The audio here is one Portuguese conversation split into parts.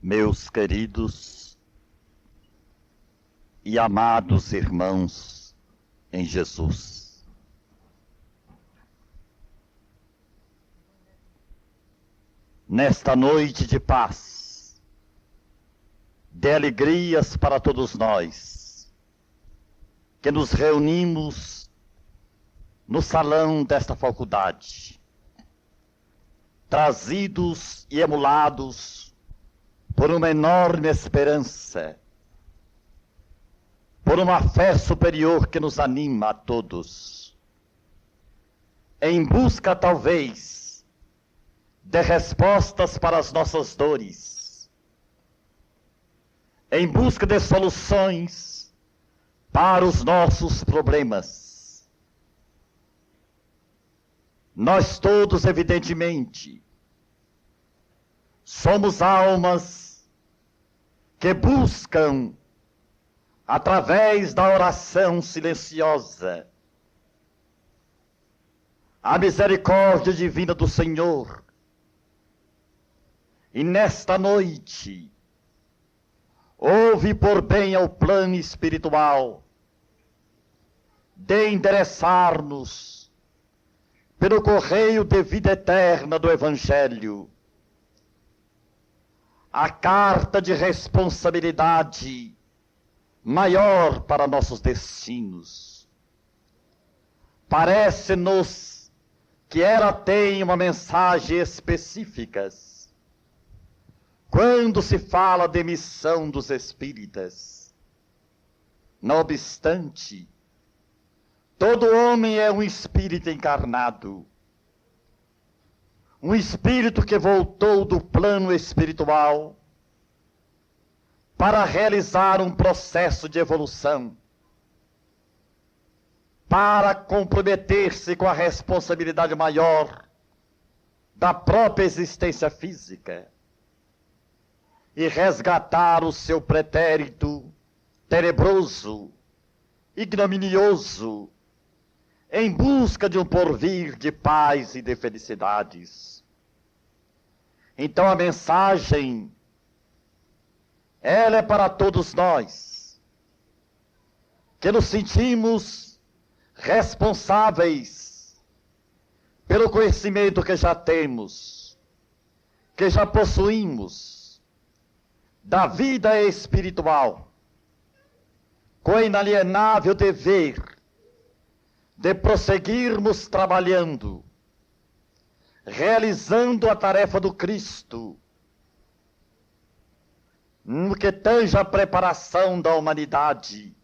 Meus queridos e amados irmãos em Jesus, nesta noite de paz, de alegrias para todos nós, que nos reunimos no salão desta faculdade, trazidos e emulados por uma enorme esperança, por uma fé superior que nos anima a todos, em busca talvez de respostas para as nossas dores, em busca de soluções para os nossos problemas. Nós todos, evidentemente, somos almas que buscam, através da oração silenciosa, a misericórdia divina do Senhor. E nesta noite, houve por bem ao plano espiritual de endereçar-nos pelo correio de vida eterna do Evangelho a carta de responsabilidade maior para nossos destinos. Parece-nos que ela tem uma mensagem específica quando se fala de missão dos espíritas. Não obstante, todo homem é um espírito encarnado, um espírito que voltou do plano espiritual para realizar um processo de evolução, para comprometer-se com a responsabilidade maior da própria existência física e resgatar o seu pretérito tenebroso, ignominioso, em busca de um porvir de paz e de felicidades. Então a mensagem, ela é para todos nós, que nos sentimos responsáveis pelo conhecimento que já temos, que já possuímos, da vida espiritual, com o inalienável dever de prosseguirmos trabalhando, realizando a tarefa do Cristo, no que tange a preparação da humanidade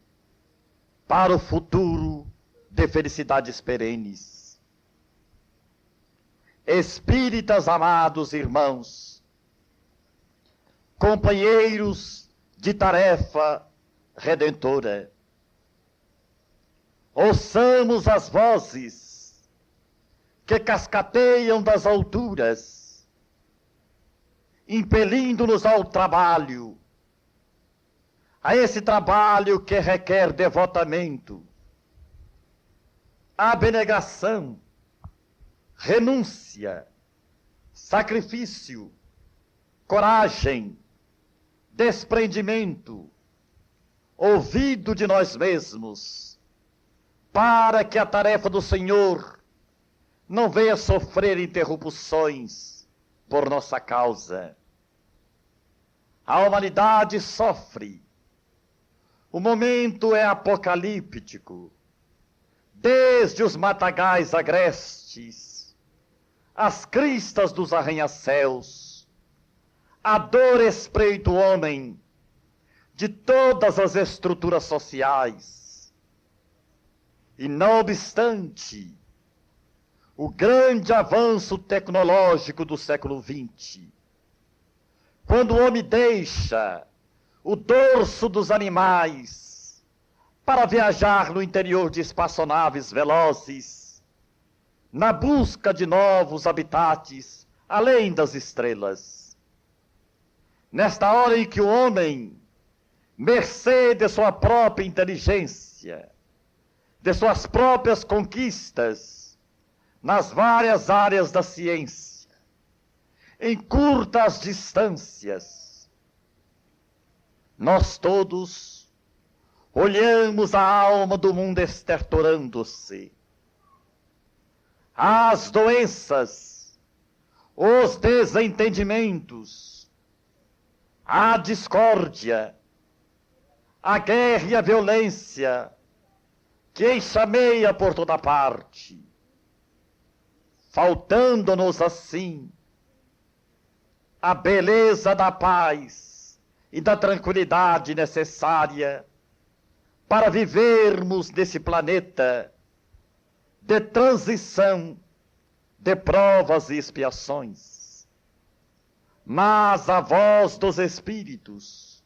para o futuro de felicidades perenes. Espíritas amados irmãos, companheiros de tarefa redentora, ouçamos as vozes que cascateiam das alturas, impelindo-nos ao trabalho, a esse trabalho que requer devotamento, abnegação, renúncia, sacrifício, coragem, desprendimento, ouvido de nós mesmos, para que a tarefa do Senhor não venha sofrer interrupções por nossa causa. A humanidade sofre. O momento é apocalíptico. Desde os matagais agrestes, as cristas dos arranha-céus, a dor espreita o homem de todas as estruturas sociais. E não obstante o grande avanço tecnológico do século XX, quando o homem deixa o dorso dos animais para viajar no interior de espaçonaves velozes, na busca de novos habitats além das estrelas. Nesta hora em que o homem, mercê de sua própria inteligência, de suas próprias conquistas, nas várias áreas da ciência, encurta as distâncias, nós todos olhamos a alma do mundo estertorando-se. As doenças, os desentendimentos, a discórdia, a guerra e a violência que enxameia por toda parte, faltando-nos assim a beleza da paz e da tranquilidade necessária para vivermos nesse planeta de transição, de provas e expiações. Mas a voz dos espíritos,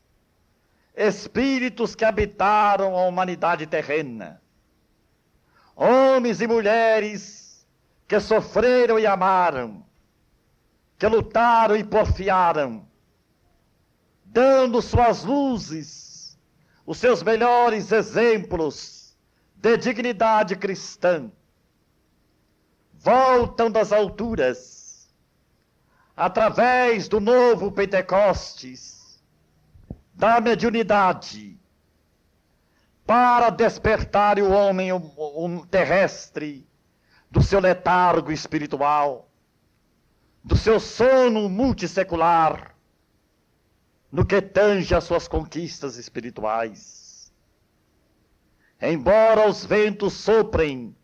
espíritos que habitaram a humanidade terrena, homens e mulheres que sofreram e amaram, que lutaram e porfiaram, dando suas luzes, os seus melhores exemplos de dignidade cristã, voltam das alturas, através do novo Pentecostes, da mediunidade, para despertar o homem terrestre do seu letargo espiritual, do seu sono multissecular, no que tange às suas conquistas espirituais. Embora os ventos soprem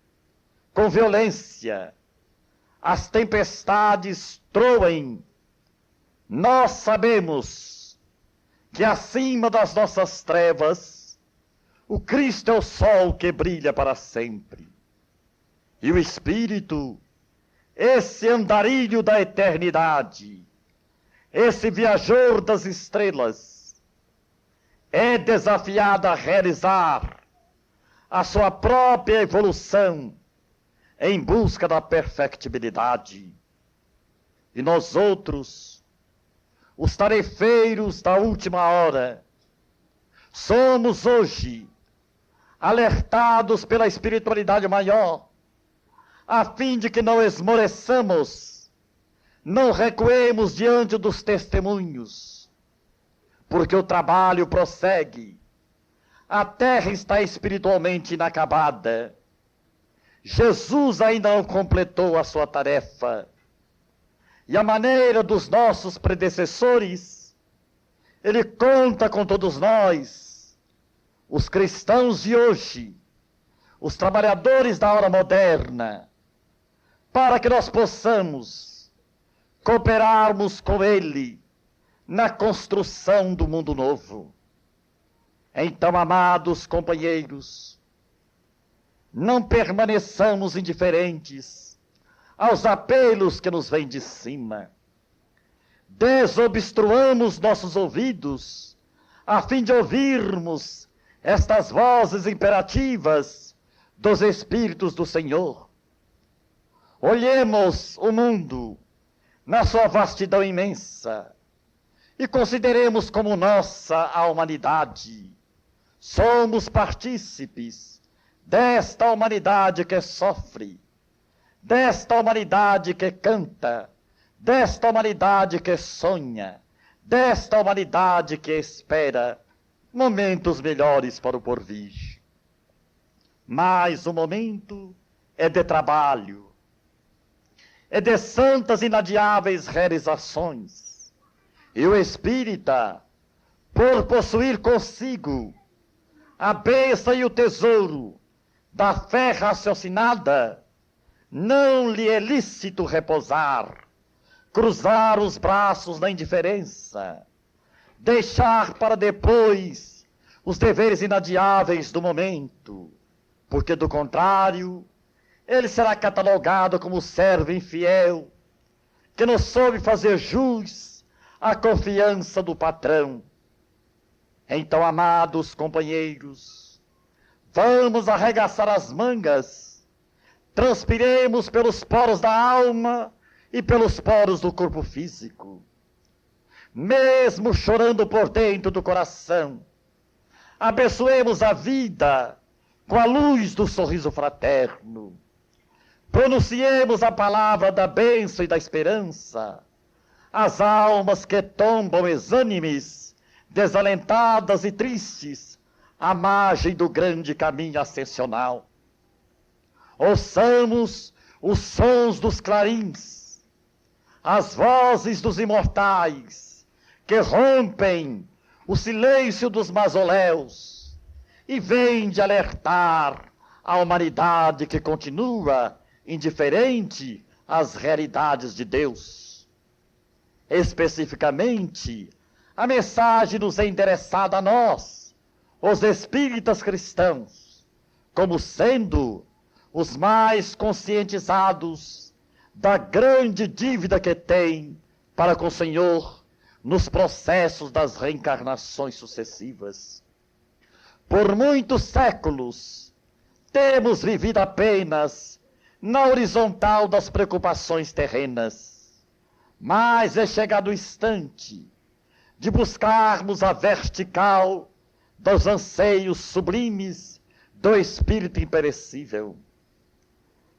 com violência, as tempestades troem, nós sabemos que acima das nossas trevas, o Cristo é o sol que brilha para sempre. E o Espírito, esse andarilho da eternidade, esse viajor das estrelas, é desafiado a realizar a sua própria evolução em busca da perfectibilidade. E nós outros, os tarefeiros da última hora, somos hoje alertados pela espiritualidade maior, a fim de que não esmoreçamos, não recuemos diante dos testemunhos, porque o trabalho prossegue, a terra está espiritualmente inacabada, Jesus ainda não completou a sua tarefa, e a maneira dos nossos predecessores, ele conta com todos nós, os cristãos de hoje, os trabalhadores da hora moderna, para que nós possamos cooperarmos com ele na construção do mundo novo. Então, amados companheiros, não permaneçamos indiferentes aos apelos que nos vêm de cima. Desobstruamos nossos ouvidos a fim de ouvirmos estas vozes imperativas dos Espíritos do Senhor. Olhemos o mundo na sua vastidão imensa e consideremos como nossa a humanidade. Somos partícipes desta humanidade que sofre, desta humanidade que canta, desta humanidade que sonha, desta humanidade que espera momentos melhores para o porvir. Mas o momento é de trabalho, é de santas inadiáveis realizações. E o espírita, por possuir consigo a bênção e o tesouro da fé raciocinada, não lhe é lícito repousar, cruzar os braços na indiferença, deixar para depois os deveres inadiáveis do momento, porque do contrário, ele será catalogado como servo infiel, que não soube fazer jus à confiança do patrão. Então, amados companheiros, vamos arregaçar as mangas, transpiremos pelos poros da alma e pelos poros do corpo físico, mesmo chorando por dentro do coração, abençoemos a vida com a luz do sorriso fraterno, pronunciemos a palavra da bênção e da esperança, as almas que tombam exânimes desalentadas e tristes, à margem do grande caminho ascensional. Ouçamos os sons dos clarins, as vozes dos imortais, que rompem o silêncio dos mausoléus e vêm de alertar a humanidade que continua indiferente às realidades de Deus. Especificamente, a mensagem nos é endereçada a nós, os espíritas cristãos, como sendo os mais conscientizados da grande dívida que tem para com o Senhor nos processos das reencarnações sucessivas. Por muitos séculos, temos vivido apenas na horizontal das preocupações terrenas, mas é chegado o instante de buscarmos a vertical dos anseios sublimes do espírito imperecível.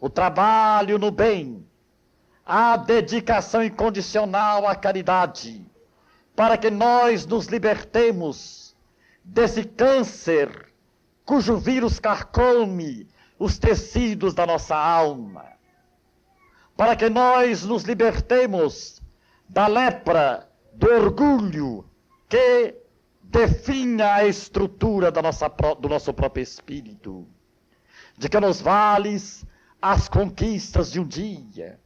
O trabalho no bem, a dedicação incondicional à caridade, para que nós nos libertemos desse câncer cujo vírus carcome os tecidos da nossa alma, para que nós nos libertemos da lepra do orgulho que definha a estrutura do nosso próprio espírito, de que nos vales as conquistas de um dia,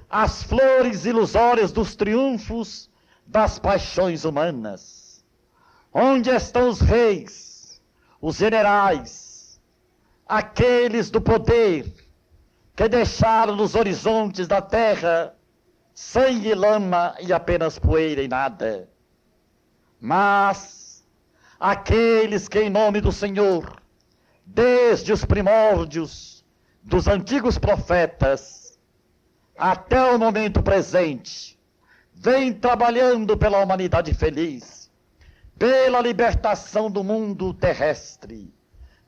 as flores ilusórias dos triunfos das paixões humanas. Onde estão os reis, os generais, aqueles do poder que deixaram nos horizontes da terra sangue e lama e apenas poeira e nada? Mas aqueles que em nome do Senhor, desde os primórdios dos antigos profetas até o momento presente, vem trabalhando pela humanidade feliz, pela libertação do mundo terrestre,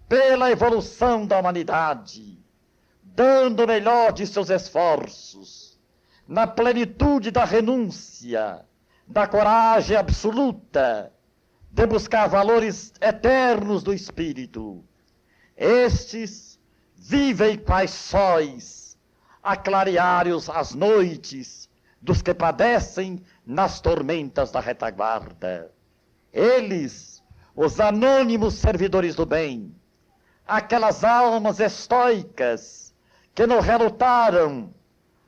pela evolução da humanidade, dando o melhor de seus esforços, na plenitude da renúncia, da coragem absoluta, de buscar valores eternos do espírito. Estes vivem quais sóis, a clarear as noites dos que padecem nas tormentas da retaguarda. Eles, os anônimos servidores do bem, aquelas almas estoicas que não relutaram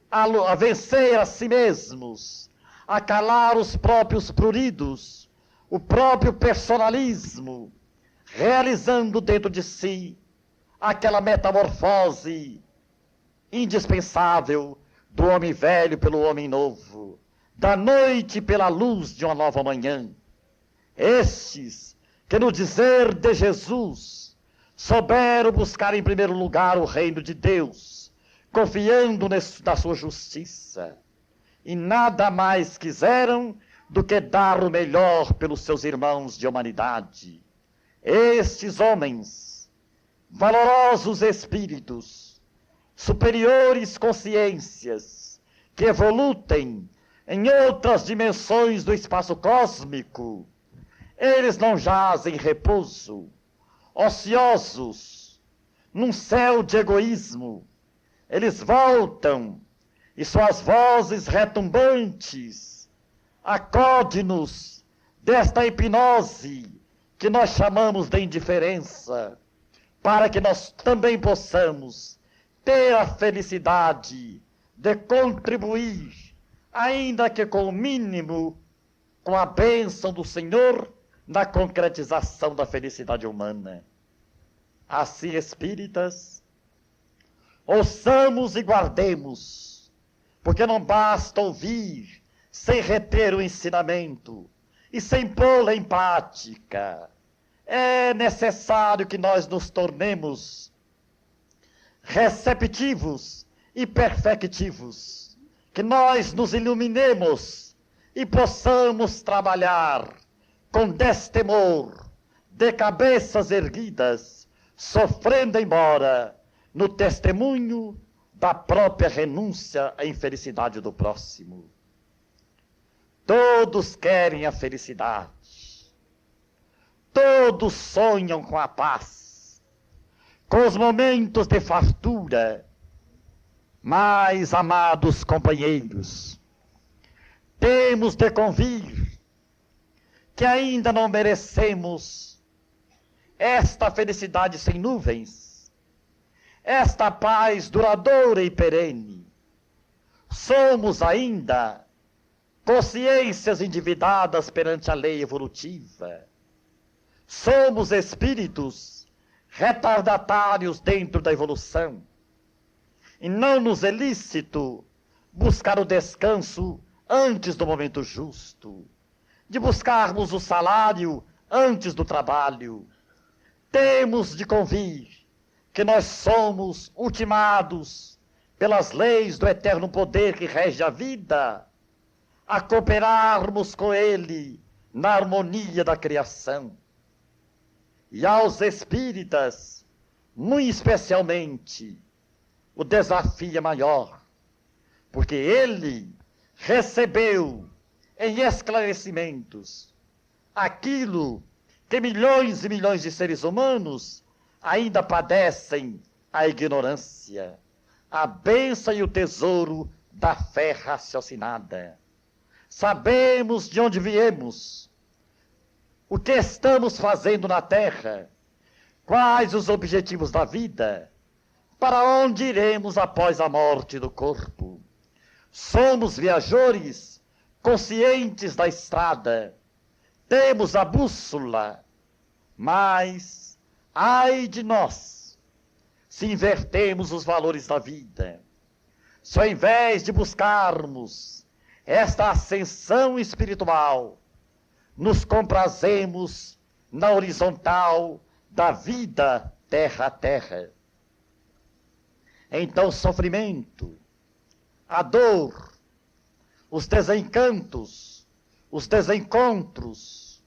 a vencer a si mesmos, a calar os próprios pruridos, o próprio personalismo, realizando dentro de si aquela metamorfose indispensável do homem velho pelo homem novo, da noite pela luz de uma nova manhã. Estes que no dizer de Jesus souberam buscar em primeiro lugar o reino de Deus, confiando na sua justiça, e nada mais quiseram do que dar o melhor pelos seus irmãos de humanidade. Estes homens, valorosos espíritos, superiores consciências, que evolutem em outras dimensões do espaço cósmico, eles não jazem em repouso, ociosos, num céu de egoísmo. Eles voltam e suas vozes retumbantes acode-nos desta hipnose que nós chamamos de indiferença, para que nós também possamos ter a felicidade de contribuir, ainda que com o mínimo, com a bênção do Senhor, na concretização da felicidade humana. Assim, espíritas, ouçamos e guardemos, porque não basta ouvir sem reter o ensinamento e sem pô-lo em prática. É necessário que nós nos tornemos receptivos e perfectivos, que nós nos iluminemos e possamos trabalhar com destemor, de cabeças erguidas, sofrendo embora no testemunho da própria renúncia à infelicidade do próximo. Todos querem a felicidade, Todos sonham com a paz, com os momentos de fartura. Mas, amados companheiros, temos de convir que ainda não merecemos esta felicidade sem nuvens, esta paz duradoura e perene. Somos ainda consciências endividadas perante a lei evolutiva. Somos espíritos retardatários dentro da evolução. E não nos é lícito buscar o descanso antes do momento justo, de buscarmos o salário antes do trabalho. Temos de convir que nós somos ultimados pelas leis do eterno poder que rege a vida, a cooperarmos com ele na harmonia da criação. E aos espíritas, muito especialmente, o desafio é maior, porque ele recebeu em esclarecimentos aquilo que milhões e milhões de seres humanos ainda padecem: a ignorância, a bênção e o tesouro da fé raciocinada. Sabemos de onde viemos, o que estamos fazendo na Terra, quais os objetivos da vida, para onde iremos após a morte do corpo. Somos viajores conscientes da estrada, temos a bússola, mas ai de nós se invertemos os valores da vida. Se ao invés de buscarmos esta ascensão espiritual, nos comprazemos na horizontal da vida terra a terra. Então o sofrimento, a dor, os desencantos, os desencontros,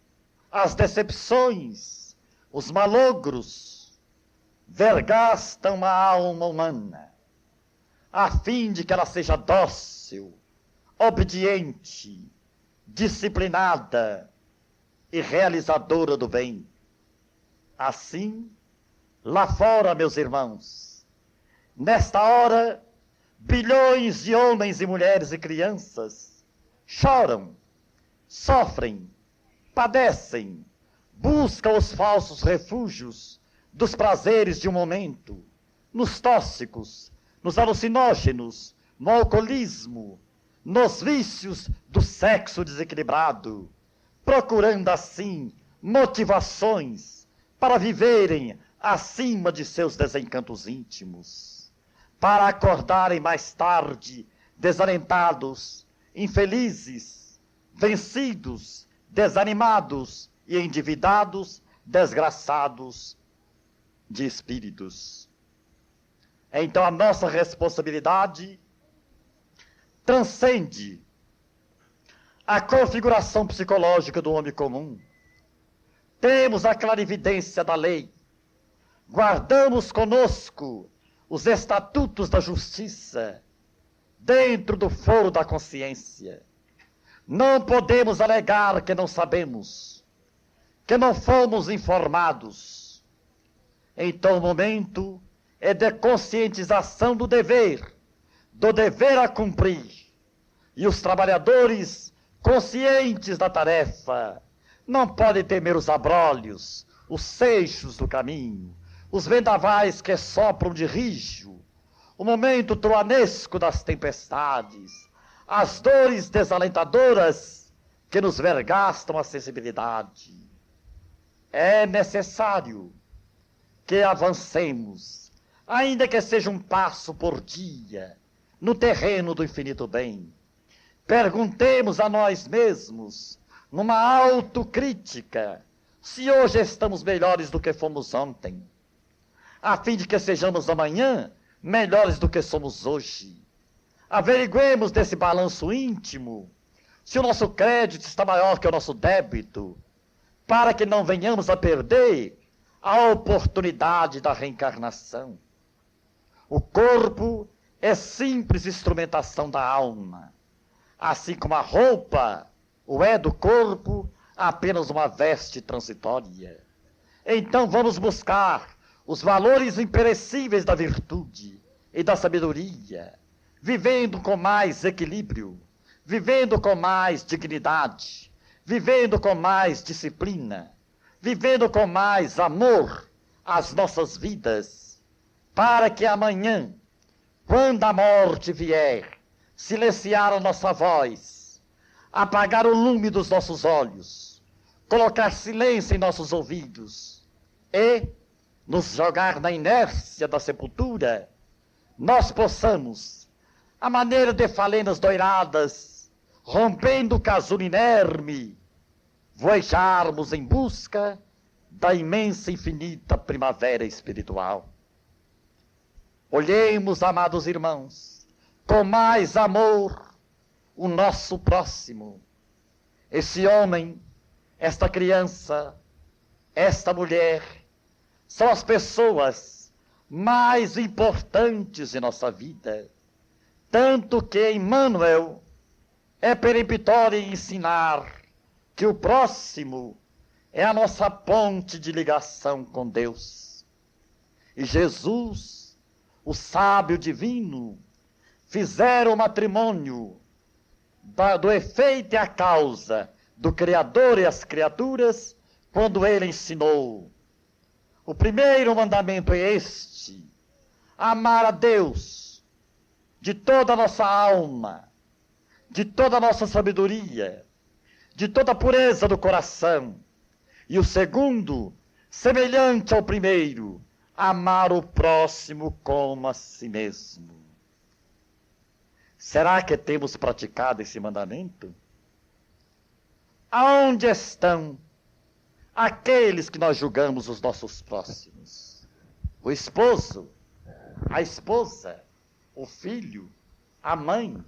as decepções, os malogros, vergastam a alma humana, a fim de que ela seja dócil, obediente, disciplinada e realizadora do bem. Assim, lá fora, meus irmãos, nesta hora, bilhões de homens e mulheres e crianças choram, sofrem, padecem, buscam os falsos refúgios dos prazeres de um momento, nos tóxicos, nos alucinógenos, no alcoolismo, nos vícios do sexo desequilibrado, procurando assim motivações para viverem acima de seus desencantos íntimos, para acordarem mais tarde desalentados, infelizes, vencidos, desanimados e endividados, desgraçados de espíritos. Então a nossa responsabilidade transcende a configuração psicológica do homem comum. Temos a clarividência da lei, guardamos conosco os estatutos da justiça dentro do foro da consciência. Não podemos alegar que não sabemos, que não fomos informados. Então o momento é de conscientização do dever a cumprir. E os trabalhadores conscientes da tarefa não podem temer os abrolhos, os seixos do caminho, os vendavais que sopram de rijo, o momento truanesco das tempestades, as dores desalentadoras que nos vergastam a sensibilidade. É necessário que avancemos, ainda que seja um passo por dia, no terreno do infinito bem. Perguntemos a nós mesmos, numa autocrítica, se hoje estamos melhores do que fomos ontem, a fim de que sejamos amanhã melhores do que somos hoje. Averiguemos desse balanço íntimo se o nosso crédito está maior que o nosso débito, para que não venhamos a perder a oportunidade da reencarnação. O corpo é simples instrumentação da alma. Assim como a roupa o é do corpo, apenas uma veste transitória. Então vamos buscar os valores imperecíveis da virtude e da sabedoria, vivendo com mais equilíbrio, vivendo com mais dignidade, vivendo com mais disciplina, vivendo com mais amor as nossas vidas, para que amanhã, quando a morte vier, silenciar a nossa voz, apagar o lume dos nossos olhos, colocar silêncio em nossos ouvidos e nos jogar na inércia da sepultura, nós possamos, à maneira de falenas doiradas, rompendo o casulo inerme, voejarmos em busca da imensa e infinita primavera espiritual. Olhemos, amados irmãos, com mais amor o nosso próximo, esse homem, esta criança, esta mulher, são as pessoas mais importantes de nossa vida, tanto que Emmanuel é peremptório em ensinar que o próximo é a nossa ponte de ligação com Deus. E Jesus, o sábio divino, fizeram o matrimônio do efeito e a causa do Criador e as criaturas, quando ele ensinou: o primeiro mandamento é este: amar a Deus de toda a nossa alma, de toda a nossa sabedoria, de toda a pureza do coração. E o segundo, semelhante ao primeiro, amar o próximo como a si mesmo. Será que temos praticado esse mandamento? Aonde estão aqueles que nós julgamos os nossos próximos? O esposo, a esposa, o filho, a mãe,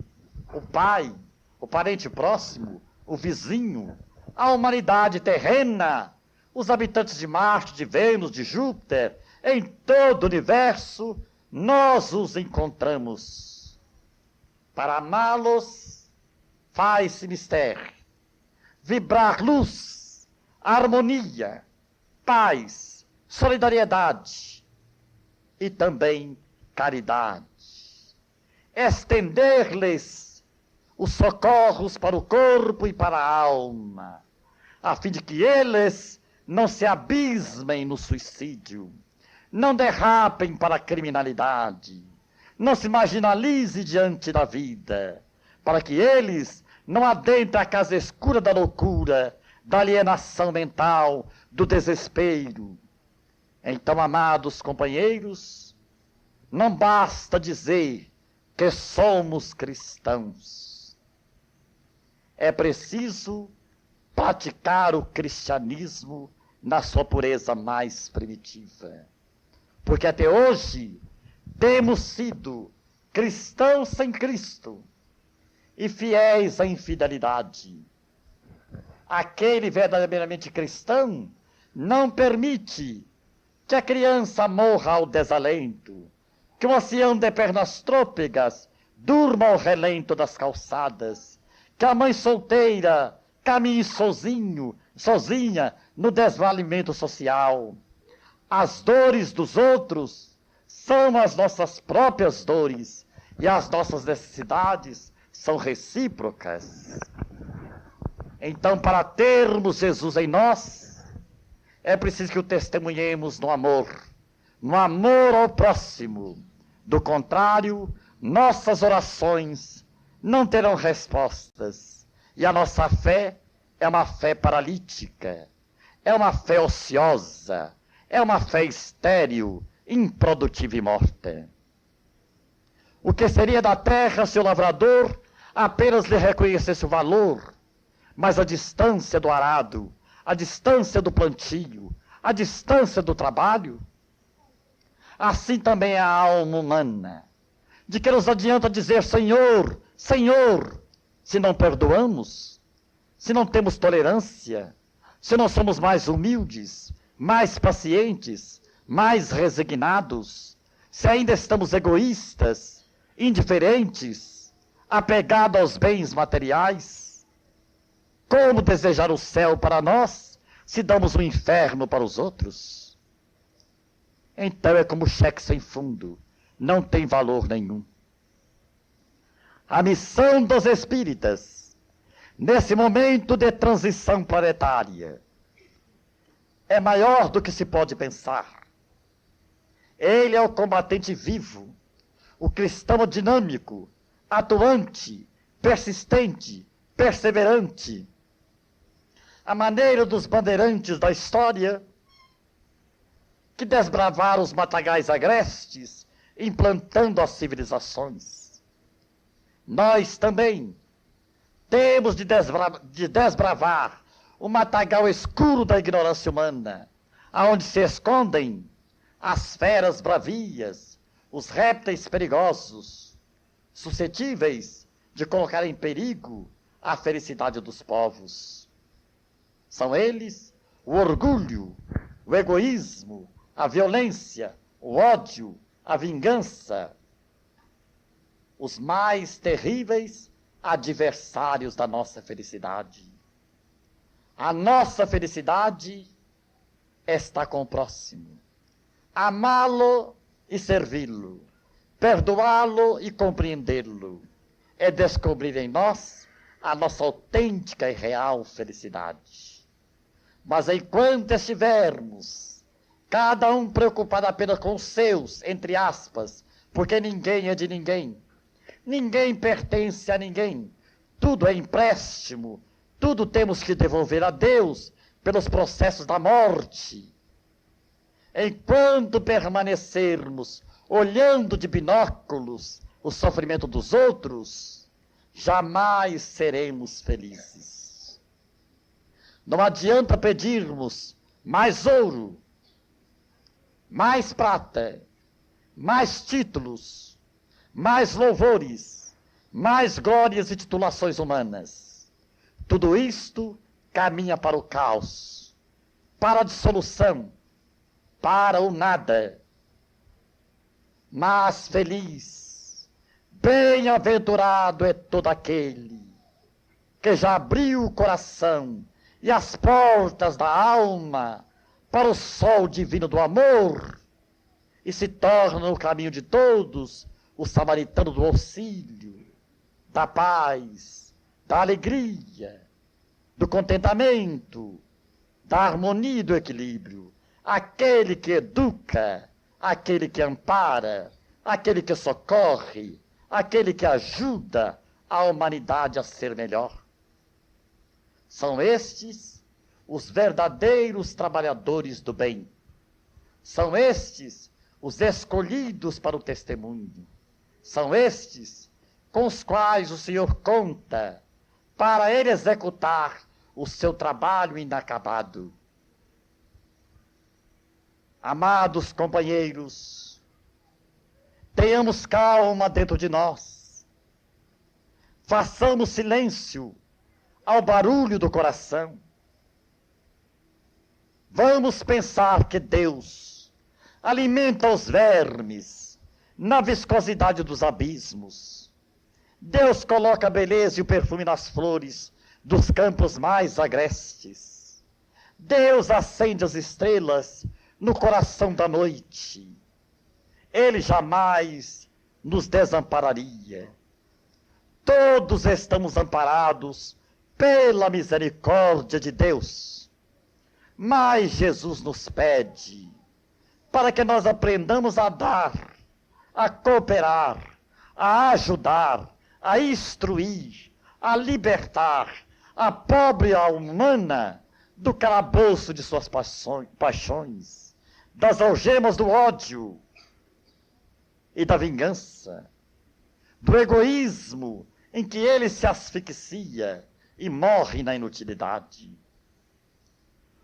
o pai, o parente próximo, o vizinho, a humanidade terrena, os habitantes de Marte, de Vênus, de Júpiter, em todo o universo, nós os encontramos. Para amá-los, faz-se mistério, vibrar luz, harmonia, paz, solidariedade e também caridade. Estender-lhes os socorros para o corpo e para a alma, a fim de que eles não se abismem no suicídio, não derrapem para a criminalidade, não se marginalize diante da vida, para que eles não adentrem a casa escura da loucura, da alienação mental, do desespero. Então, amados companheiros, não basta dizer que somos cristãos. É preciso praticar o cristianismo na sua pureza mais primitiva. Porque até hoje temos sido cristãos sem Cristo e fiéis à infidelidade. Aquele verdadeiramente cristão não permite que a criança morra ao desalento, que o ancião de pernas trôpegas durma ao relento das calçadas, que a mãe solteira caminhe sozinha no desvalimento social. As dores dos outros são as nossas próprias dores e as nossas necessidades são recíprocas. Então, para termos Jesus em nós, é preciso que o testemunhemos no amor ao próximo. Do contrário, nossas orações não terão respostas. E a nossa fé é uma fé paralítica, é uma fé ociosa, é uma fé estéril, improdutiva e morta. O que seria da terra se o lavrador apenas lhe reconhecesse o valor, mas a distância do arado, a distância do plantio, a distância do trabalho? Assim também é a alma humana. De que nos adianta dizer Senhor, Senhor, se não perdoamos, se não temos tolerância, se não somos mais humildes, mais pacientes, mais resignados, se ainda estamos egoístas, indiferentes, apegados aos bens materiais? Como desejar o céu para nós, se damos o inferno para os outros? Então é como cheque sem fundo, não tem valor nenhum. A missão dos espíritas, nesse momento de transição planetária, é maior do que se pode pensar. Ele é o combatente vivo, o cristão dinâmico, atuante, persistente, perseverante. A maneira dos bandeirantes da história, que desbravaram os matagais agrestes, implantando as civilizações. Nós também temos de desbravar o matagal escuro da ignorância humana, aonde se escondem as feras bravias, os répteis perigosos, suscetíveis de colocar em perigo a felicidade dos povos. São eles o orgulho, o egoísmo, a violência, o ódio, a vingança, os mais terríveis adversários da nossa felicidade. A nossa felicidade está com o próximo. Amá-lo e servi-lo, perdoá-lo e compreendê-lo, é descobrir em nós a nossa autêntica e real felicidade. Mas enquanto estivermos, cada um preocupado apenas com os seus, entre aspas, porque ninguém é de ninguém, ninguém pertence a ninguém, tudo é empréstimo, tudo temos que devolver a Deus pelos processos da morte. Enquanto permanecermos olhando de binóculos o sofrimento dos outros, jamais seremos felizes. Não adianta pedirmos mais ouro, mais prata, mais títulos, mais louvores, mais glórias e titulações humanas. Tudo isto caminha para o caos, para a dissolução, para o nada. Mas feliz, bem-aventurado é todo aquele que já abriu o coração e as portas da alma para o sol divino do amor e se torna no caminho de todos o samaritano do auxílio, da paz, da alegria, do contentamento, da harmonia e do equilíbrio. Aquele que educa, aquele que ampara, aquele que socorre, aquele que ajuda a humanidade a ser melhor. São estes os verdadeiros trabalhadores do bem. São estes os escolhidos para o testemunho. São estes com os quais o Senhor conta para ele executar o seu trabalho inacabado. Amados companheiros, tenhamos calma dentro de nós. Façamos silêncio ao barulho do coração. Vamos pensar que Deus alimenta os vermes na viscosidade dos abismos. Deus coloca a beleza e o perfume nas flores dos campos mais agrestes. Deus acende as estrelas no coração da noite. Ele jamais nos desampararia. Todos estamos amparados pela misericórdia de Deus. Mas Jesus nos pede para que nós aprendamos a dar, a cooperar, a ajudar, a instruir, a libertar a pobre alma humana do calabouço de suas paixões, das algemas do ódio e da vingança, do egoísmo em que ele se asfixia e morre na inutilidade.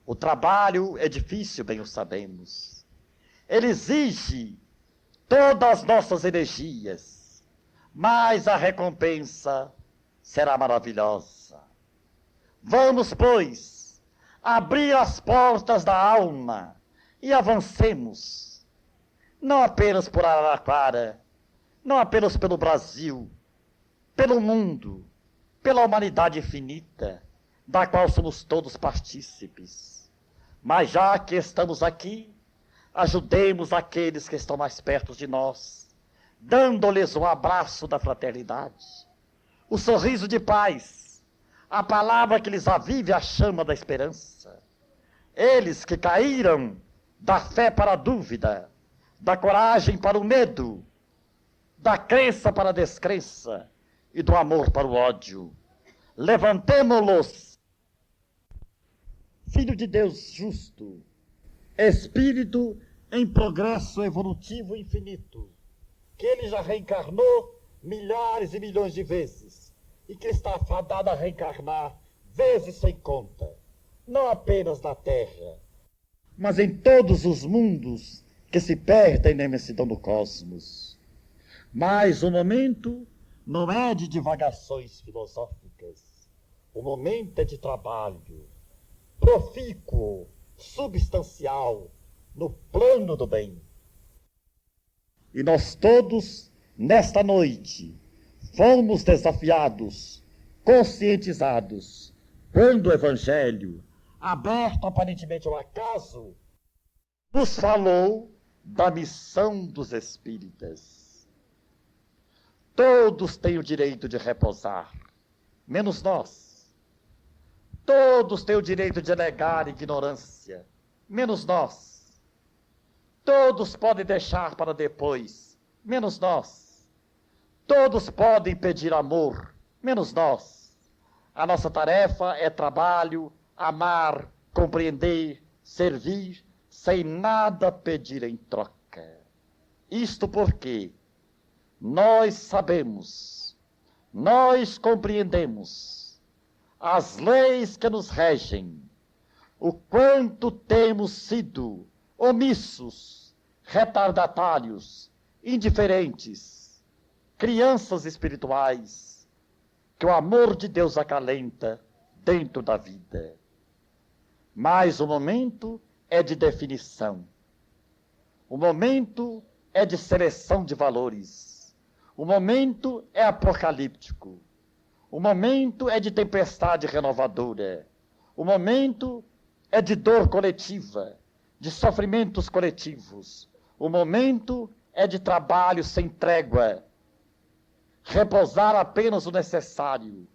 O trabalho é difícil, bem o sabemos. Ele exige todas as nossas energias, mas a recompensa será maravilhosa. Vamos, pois, abrir as portas da alma e avancemos, não apenas por Araraquara, não apenas pelo Brasil, pelo mundo, pela humanidade infinita, da qual somos todos partícipes. Mas já que estamos aqui, ajudemos aqueles que estão mais perto de nós, dando-lhes um abraço da fraternidade, o sorriso de paz, a palavra que lhes avive a chama da esperança. Eles que caíram da fé para a dúvida, da coragem para o medo, da crença para a descrença e do amor para o ódio. Levantemo-los, Filho de Deus justo, Espírito em progresso evolutivo infinito, que ele já reencarnou milhares e milhões de vezes e que está fadado a reencarnar vezes sem conta, não apenas na Terra, mas em todos os mundos que se perdem na imensidão do cosmos. Mas o momento não é de divagações filosóficas, o momento é de trabalho profícuo, substancial, no plano do bem. E nós todos, nesta noite, fomos desafiados, conscientizados, quando o Evangelho, aberto aparentemente ao acaso, nos falou da missão dos espíritas. Todos têm o direito de repousar, menos nós. Todos têm o direito de negar ignorância, menos nós. Todos podem deixar para depois, menos nós. Todos podem pedir amor, menos nós. A nossa tarefa é trabalho, amar, compreender, servir, sem nada pedir em troca. Isto porque nós sabemos, nós compreendemos as leis que nos regem, o quanto temos sido omissos, retardatários, indiferentes, crianças espirituais, que o amor de Deus acalenta dentro da vida. Mas o momento é de definição, o momento é de seleção de valores, o momento é apocalíptico. O momento é de tempestade renovadora. O momento é de dor coletiva, de sofrimentos coletivos. O momento é de trabalho sem trégua. Repousar apenas o necessário.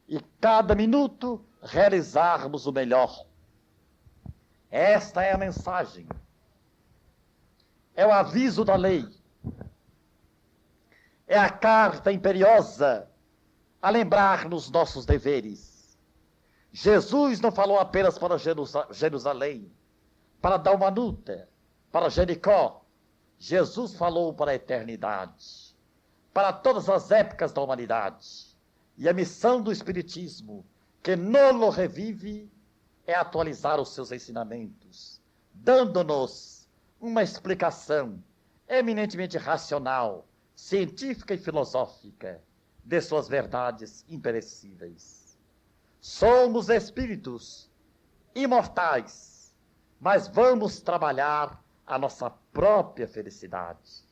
E cada minuto realizarmos o melhor. Esta é a mensagem. É o aviso da lei. É a carta imperiosa a lembrar-nos nossos deveres. Jesus não falou apenas para Jerusalém, para Dalmanuta, para Jericó. Jesus falou para a eternidade, para todas as épocas da humanidade. E a missão do Espiritismo, que nolo revive, é atualizar os seus ensinamentos, dando-nos uma explicação eminentemente racional, científica e filosófica, de suas verdades imperecíveis. Somos espíritos imortais, mas vamos trabalhar a nossa própria felicidade.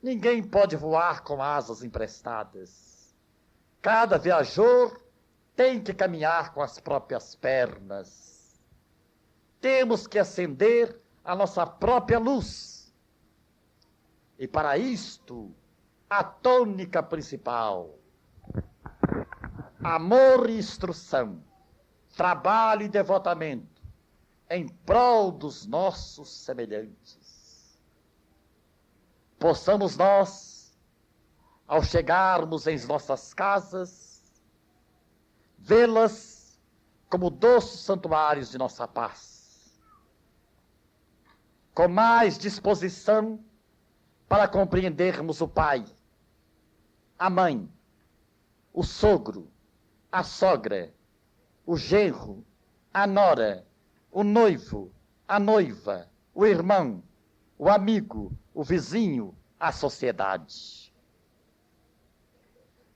Ninguém pode voar com asas emprestadas. Cada viajor tem que caminhar com as próprias pernas. Temos que acender a nossa própria luz. E para isto, a tônica principal: amor e instrução, trabalho e devotamento, em prol dos nossos semelhantes. Possamos nós, ao chegarmos em nossas casas, vê-las como doces santuários de nossa paz, com mais disposição para compreendermos o Pai, a mãe, o sogro, a sogra, o genro, a nora, o noivo, a noiva, o irmão, o amigo, o vizinho, a sociedade.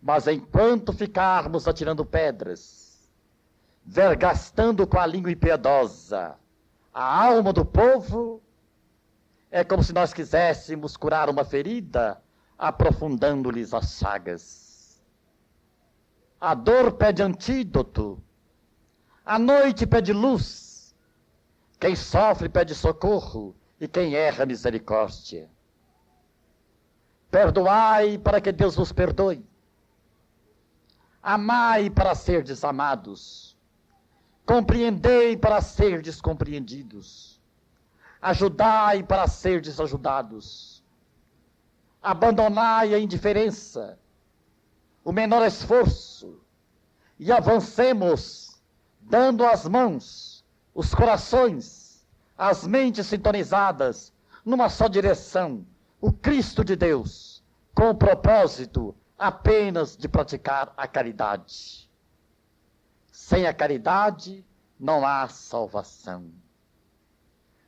Mas enquanto ficarmos atirando pedras, vergastando com a língua impiedosa a alma do povo, é como se nós quiséssemos curar uma ferida, aprofundando-lhes as chagas. A dor pede antídoto, A noite pede luz. Quem sofre pede socorro. E quem erra, misericórdia. Perdoai para que Deus vos perdoe. Amai para serdes amados. Compreendei para serdes compreendidos. Ajudai para serdes ajudados. Abandonai a indiferença, o menor esforço, e avancemos, dando as mãos, os corações, as mentes sintonizadas, numa só direção, o Cristo de Deus, com o propósito apenas de praticar a caridade. Sem a caridade, não há salvação.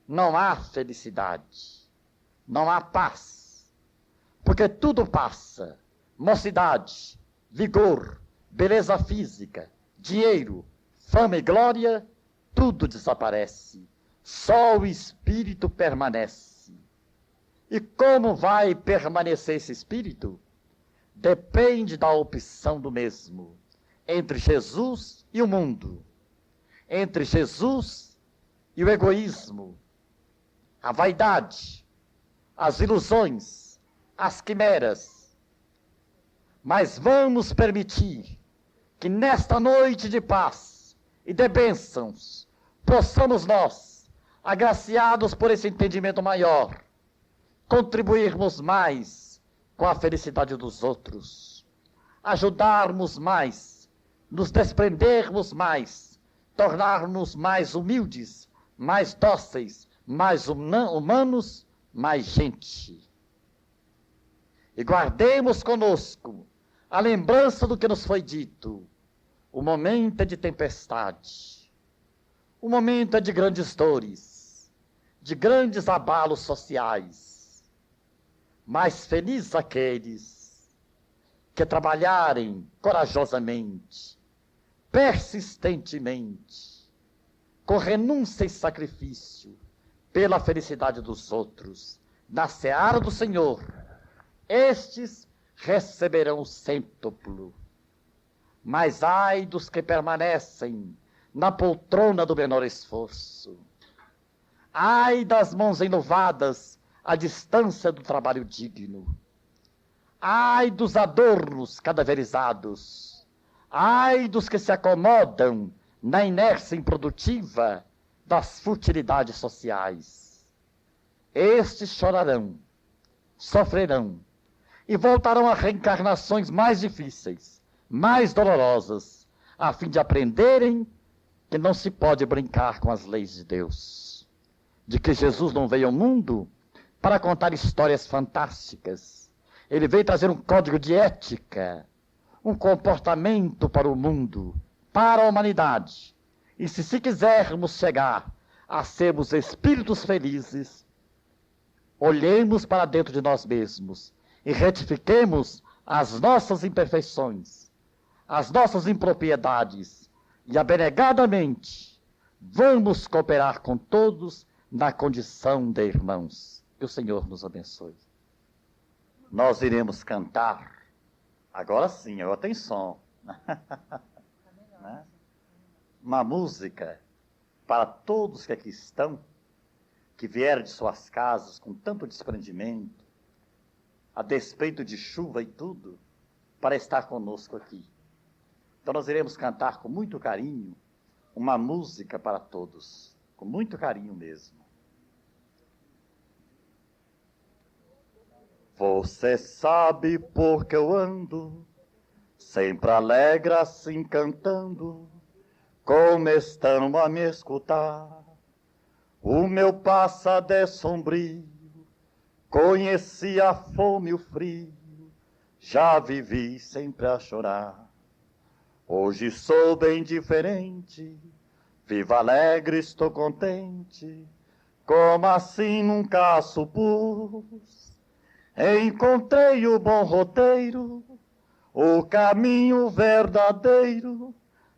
Não há felicidade. Não há paz. Porque tudo passa. Mocidade, vigor, beleza física, dinheiro, fama e glória, tudo desaparece. Só o espírito permanece. E como vai permanecer esse espírito? Depende da opção do mesmo, entre Jesus e o mundo, entre Jesus e o egoísmo, a vaidade, as ilusões, as quimeras. Mas vamos permitir que nesta noite de paz e de bênçãos, possamos nós, agraciados por esse entendimento maior, contribuirmos mais com a felicidade dos outros, ajudarmos mais, nos desprendermos mais, tornarmos mais humildes, mais dóceis, mais humanos, mais gente. E guardemos conosco a lembrança do que nos foi dito. O momento é de tempestade, o momento é de grandes dores, de grandes abalos sociais. Mais felizes aqueles que trabalharem corajosamente, persistentemente, com renúncia e sacrifício, pela felicidade dos outros, na seara do Senhor. Estes receberão o cêntuplo. Mas ai dos que permanecem na poltrona do menor esforço. Ai das mãos enovadas à distância do trabalho digno. Ai dos adornos cadaverizados. Ai dos que se acomodam na inércia improdutiva das futilidades sociais. Estes chorarão, sofrerão e voltarão a reencarnações mais difíceis, mais dolorosas, a fim de aprenderem que não se pode brincar com as leis de Deus, de que Jesus não veio ao mundo para contar histórias fantásticas. Ele veio trazer um código de ética, um comportamento para o mundo, para a humanidade. E se quisermos chegar a sermos espíritos felizes, olhemos para dentro de nós mesmos e retifiquemos as nossas imperfeições, as nossas impropriedades, e abnegadamente vamos cooperar com todos na condição de irmãos. Que o Senhor nos abençoe. Nós iremos cantar, agora sim, agora tem som, né? Uma música para todos que aqui estão, que vieram de suas casas com tanto desprendimento, a despeito de chuva e tudo, para estar conosco aqui. Então nós iremos cantar com muito carinho uma música para todos, com muito carinho mesmo. Você sabe por que eu ando, sempre alegre assim cantando, como estão a me escutar. O meu passado é sombrio, conheci a fome e o frio, já vivi sempre a chorar. Hoje sou bem diferente, vivo alegre, estou contente, como assim nunca supus. Encontrei o bom roteiro, o caminho verdadeiro,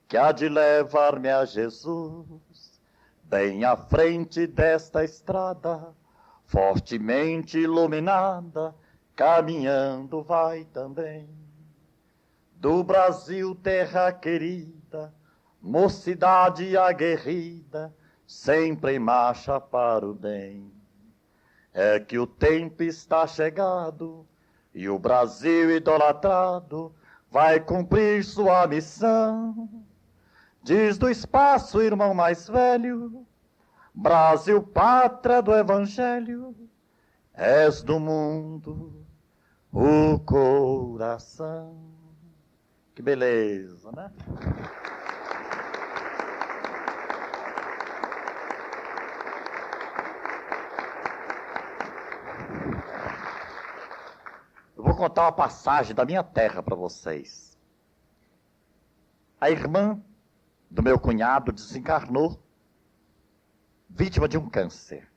que há de levar-me a Jesus. Bem à frente desta estrada, fortemente iluminada, caminhando vai também. Do Brasil, terra querida, mocidade aguerrida, sempre em marcha para o bem. É que o tempo está chegado e o Brasil idolatrado vai cumprir sua missão. Diz do espaço, irmão mais velho, Brasil, pátria do Evangelho, és do mundo o coração. Que beleza, né? Eu vou contar uma passagem da minha terra para vocês. A irmã do meu cunhado desencarnou, vítima de um câncer.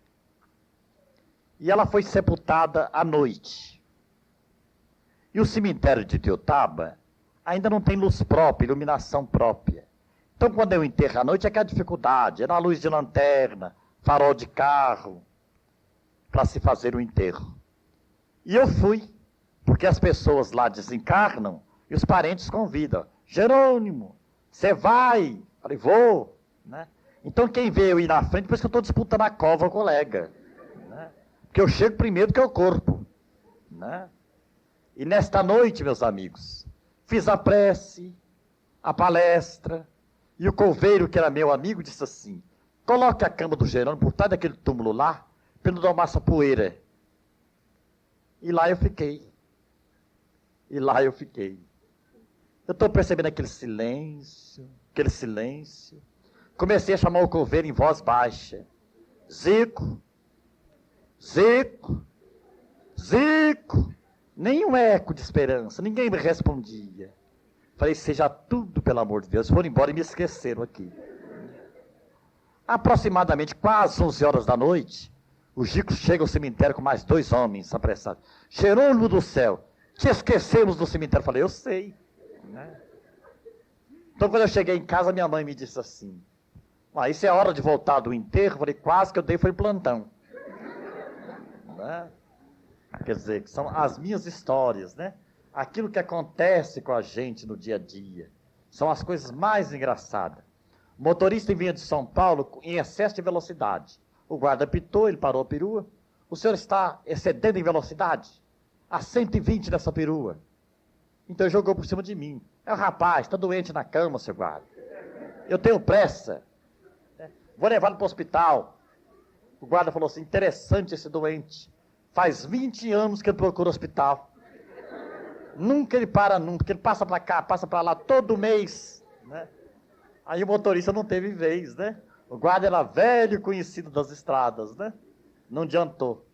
E ela foi sepultada à noite. E o cemitério de Itiutaba ainda não tem luz própria, iluminação própria. Então, quando eu enterro à noite, é que a dificuldade, era a luz de lanterna, farol de carro, para se fazer o enterro. E eu fui, porque as pessoas lá desencarnam e os parentes convidam. Jerônimo, você vai? Falei, vou. Né? Então, quem vê eu ir na frente, depois que eu estou disputando a cova, o colega. Né? Porque eu chego primeiro que é o corpo. Né? E nesta noite, meus amigos, fiz a prece, a palestra, e o coveiro, que era meu amigo, disse assim, coloque a cama do Jerônimo por trás daquele túmulo lá, para não domar essa poeira. E lá eu fiquei. Eu estou percebendo aquele silêncio. Comecei a chamar o coveiro em voz baixa. Zico. Nenhum eco de esperança, ninguém me respondia. Falei, seja tudo pelo amor de Deus. Foram embora e me esqueceram aqui. Aproximadamente quase 11 horas da noite, o Zico chega ao cemitério com mais 2 homens apressados. Jerônimo do céu, te esquecemos do cemitério. Falei, eu sei. Né? Então, quando eu cheguei em casa, minha mãe me disse assim, isso é hora de voltar do enterro? Falei, quase que eu dei, foi plantão. Né? Quer dizer, que são as minhas histórias, né? Aquilo que acontece com a gente no dia a dia. São as coisas mais engraçadas. O motorista vinha de São Paulo em excesso de velocidade. O guarda apitou, ele parou a perua. O senhor está excedendo em velocidade? A 120 nessa perua. Então ele jogou por cima de mim. É o rapaz, está doente na cama, seu guarda. Eu tenho pressa. Vou levá-lo para o hospital. O guarda falou assim, interessante esse doente. Faz 20 anos que ele procura o hospital. Nunca ele para, porque ele passa para cá, passa para lá, todo mês. Né? Aí o motorista não teve vez, né? O guarda era velho e conhecido das estradas, né? Não adiantou.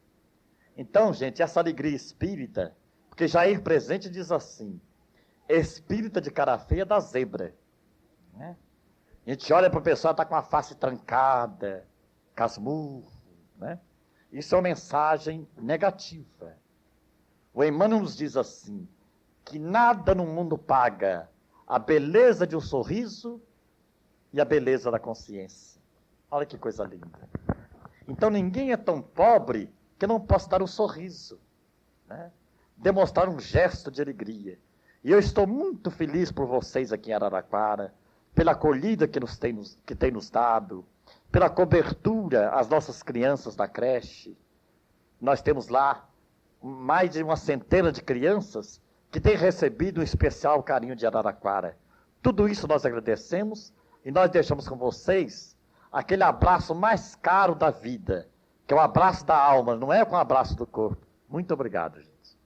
Então, gente, essa alegria espírita, porque Jair Presente diz assim, espírita de cara feia da zebra. Né? A gente olha para a pessoa, está com a face trancada, casmurro, né? Isso é uma mensagem negativa. O Emmanuel nos diz assim, que nada no mundo paga a beleza de um sorriso e a beleza da consciência. Olha que coisa linda. Então ninguém é tão pobre que não possa dar um sorriso, né? Demonstrar um gesto de alegria. E eu estou muito feliz por vocês aqui em Araraquara, pela acolhida que tem nos dado, pela cobertura às nossas crianças da creche. Nós temos lá mais de uma centena de crianças que têm recebido um especial carinho de Araraquara. Tudo isso nós agradecemos e nós deixamos com vocês aquele abraço mais caro da vida, que é o abraço da alma, não é com o abraço do corpo. Muito obrigado, gente.